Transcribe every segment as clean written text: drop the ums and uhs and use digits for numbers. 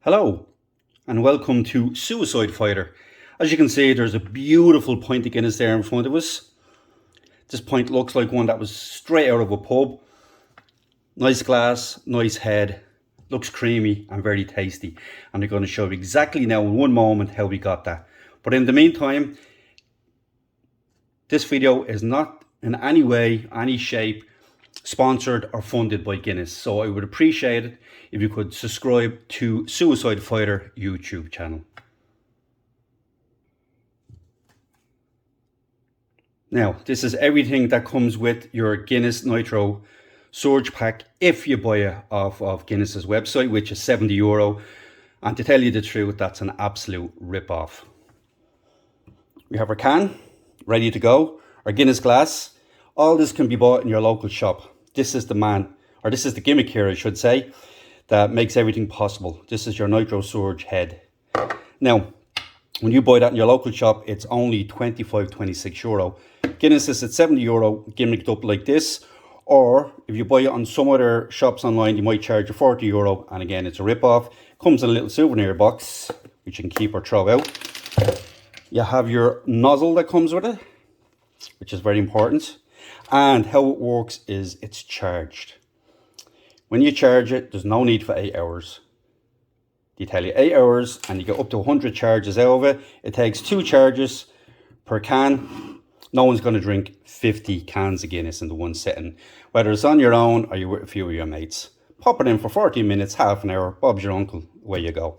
Hello and welcome to Suicide Fighter. As you can see, there's a beautiful pint of Guinness there in front of us. This pint looks like one that was straight out of a pub. Nice glass, nice head, looks creamy and very tasty. And I'm going to show you exactly now in one moment how we got that. But in the meantime, this video is not in any way, any shape sponsored or funded by Guinness, so I would appreciate it if you could subscribe to Suicide Fighter YouTube channel. Now, this is everything that comes with your Guinness Nitrosurge pack if you buy it off of Guinness's website, which is €70. And to tell you the truth, that's an absolute rip-off. We have our can ready to go, our Guinness glass. All this can be bought in your local shop. This is the man, or this is the gimmick here, I should say, that makes everything possible. This is your Nitrosurge head. Now, when you buy that in your local shop, it's only €25–26. Guinness is at €70, gimmicked up like this. Or if you buy it on some other shops online, you might charge you €40. And again, it's a rip-off. Comes in a little souvenir box, which you can keep or throw out. You have your nozzle that comes with it, which is very important. And how it works is it's charged. When you charge it, there's no need for 8 hours. They tell you 8 hours and you get up to 100 charges out of it. It takes 2 charges per can. No one's going to drink 50 cans of Guinness in the one sitting, whether it's on your own or you're with a few of your mates. Pop it in for 40 minutes, half an hour, Bob's your uncle, away you go.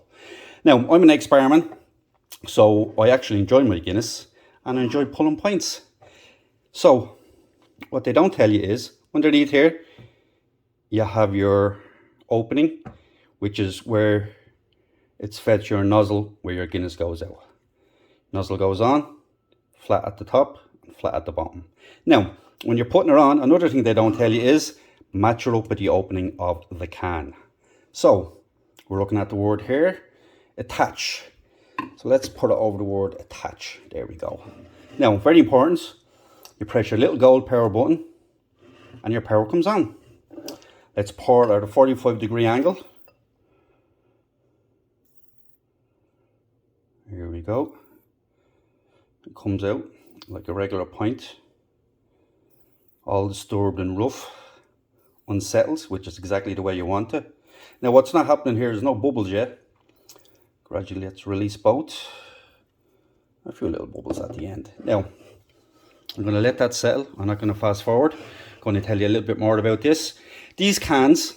Now, I'm an ex-barman, so I actually enjoy my Guinness and I enjoy pulling pints. So, what they don't tell you is, underneath here, you have your opening, which is where it's fed to your nozzle, where your Guinness goes out. Nozzle goes on, flat at the top, and flat at the bottom. Now, when you're putting it on, another thing they don't tell you is, match it up with the opening of the can. So, we're looking at the word here, attach. So let's put it over the word attach. There we go. Now, very important. You press your little gold power button and your power comes on. Let's pour it at a 45-degree angle. Here we go. It comes out like a regular pint. All disturbed and rough. Unsettled, which is exactly the way you want it. Now what's not happening here is no bubbles yet. Gradually let's release both. A few little bubbles at the end. Now, I'm going to let that settle. I'm not going to fast forward. I'm going to tell you a little bit more about this. These cans,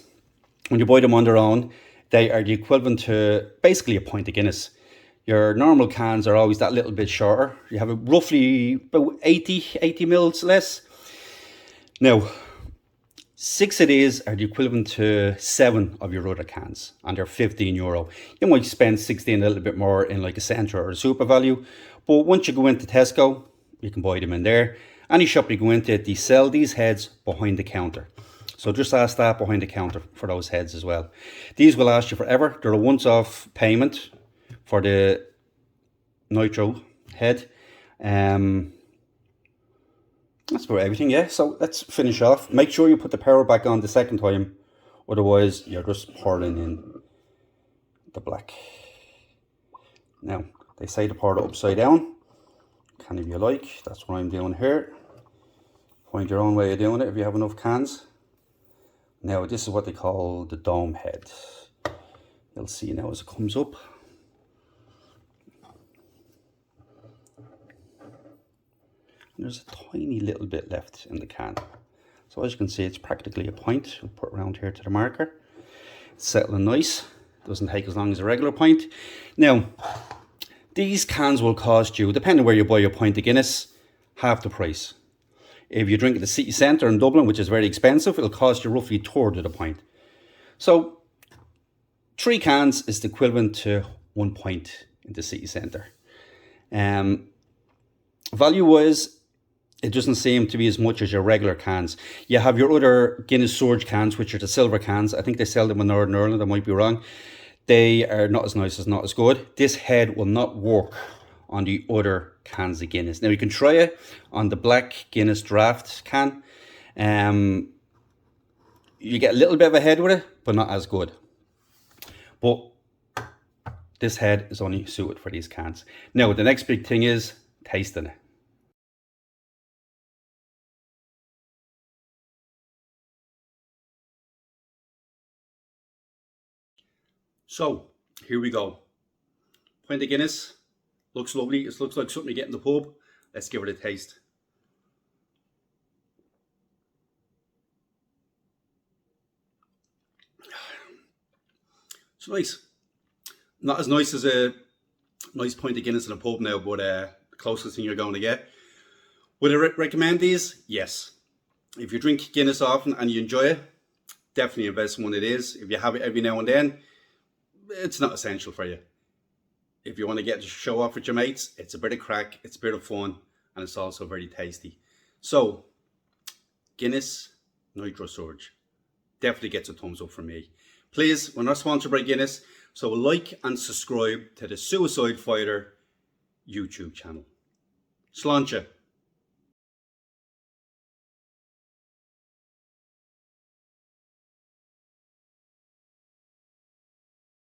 when you buy them on their own, they are the equivalent to basically a pint of Guinness. Your normal cans are always that little bit shorter. You have roughly about 80 mils less. Now, 6 of these are the equivalent to 7 of your other cans, and they're €15. You might spend 16 a little bit more in like a Centre or a Super Value, but once you go into Tesco, you can buy them in there. Any shop you go into, they sell these heads behind the counter. So just ask that behind the counter for those heads as well. These will last you forever. They're a once-off payment for the Nitro head. That's about everything, yeah. So let's finish off. Make sure you put the power back on the second time. Otherwise, you're just pouring in the black. Now, they say to pour it upside down. Can if you like. That's what I'm doing here. Find your own way of doing it if you have enough cans. Now this is what they call the dome head. You'll see now as it comes up. And there's a tiny little bit left in the can. So as you can see, it's practically a pint. We'll put it around here to the marker. It's settling nice. Doesn't take as long as a regular pint. Now, these cans will cost you, depending where you buy your pint of Guinness, half the price. If you drink at the city centre in Dublin, which is very expensive, it'll cost you roughly a third of the pint. So, 3 cans is the equivalent to 1 pint in the city centre. Value-wise, it doesn't seem to be as much as your regular cans. You have your other Guinness Surge cans, which are the silver cans. I think they sell them in Northern Ireland, I might be wrong. They are not as nice, not as good. This head will not work on the other cans of Guinness. Now you can try it on the black Guinness draft can. You get a little bit of a head with it, but not as good. But This head is only suited for these cans. Now, the next big thing is tasting it. So, here we go. Pint of Guinness. Looks lovely. It looks like something you get in the pub. Let's give it a taste. It's nice. Not as nice as a nice pint of Guinness in a pub now, but the closest thing you're going to get. Would I recommend these? Yes. If you drink Guinness often and you enjoy it, definitely invest in one it is. If you have it every now and then, it's not essential for you. If you want to get to show off with your mates, it's a bit of crack, it's a bit of fun, and it's also very tasty. So, Guinness Nitrosurge definitely gets a thumbs up from me. Please, we're not sponsored by Guinness, so like and subscribe to the Suicide Fighter YouTube channel. Sláinte.